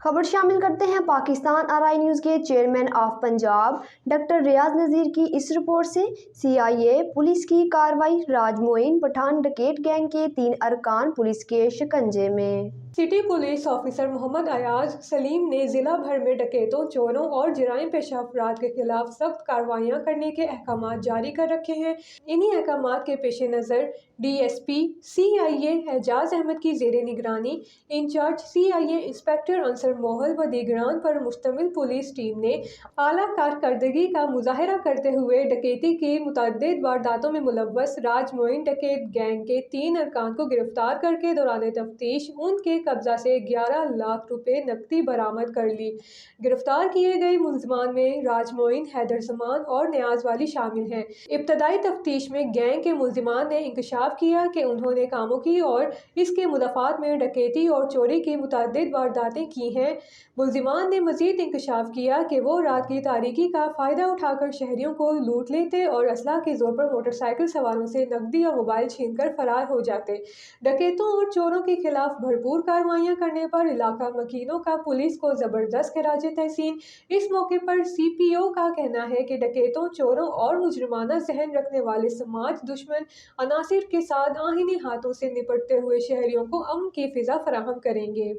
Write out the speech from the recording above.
خبر شامل کرتے ہیں پاکستان آر آئی نیوز کے چیئرمین آف پنجاب ڈاکٹر ریاض نذیر کی اس رپورٹ سے۔ CIA پولیس کی کارروائی، راج معین پٹھان ڈکیت گینگ کے 3 ارکان پولیس کے شکنجے میں۔ سٹی پولیس آفیسر محمد ایاز سلیم نے ضلع بھر میں ڈکیتوں، چوروں اور جرائم پیشہ افراد کے خلاف سخت کارروائیاں کرنے کے احکامات جاری کر رکھے ہیں۔ انہی احکامات کے پیش نظر DSP CIA اعجاز احمد کی زیر نگرانی انچارج CIA انسپکٹر عنصر موہل و دیگران پر مشتمل پولیس ٹیم نے اعلیٰ کارکردگی کا مظاہرہ کرتے ہوئے ڈکیتی کی متعدد وارداتوں میں ملوث راج معین ڈکیت گینگ کے 3 ارکان کو گرفتار کر کے دوران تفتیش ان کے قبضہ سے 11 لاکھ روپے نقدی برآمد کر لی۔ گرفتار کیے گئے ملزمان میں راج معین، حیدر زمان اور نیاز والی شامل ہیں۔ ابتدائی تفتیش میں گینگ کے ملزمان نے انکشاف کیا کہ انہوں نے کاموں کی اور اس کے مدافعات میں ڈکیتی اور چوری کی متعدد وارداتیں کی ہیں۔ ملزمان نے مزید انکشاف کیا کہ وہ رات کی تاریکی کا فائدہ اٹھا کر شہریوں کو لوٹ لیتے اور اسلحہ کے زور پر موٹر سائیکل سواروں سے نقدی اور موبائل چھین کر فرار ہو جاتے۔ ڈکیتوں اور چوروں کے خلاف بھرپور کارروائیاں کرنے پر علاقہ مکینوں کا پولیس کو زبردست خراج تحسین۔ اس موقع پر CPO کا کہنا ہے کہ ڈکیتوں، چوروں اور مجرمانہ ذہن رکھنے والے سماج دشمن عناصر کے ساتھ آہنی ہاتھوں سے نپٹتے ہوئے شہریوں کو امن کی فضا فراہم کریں گے۔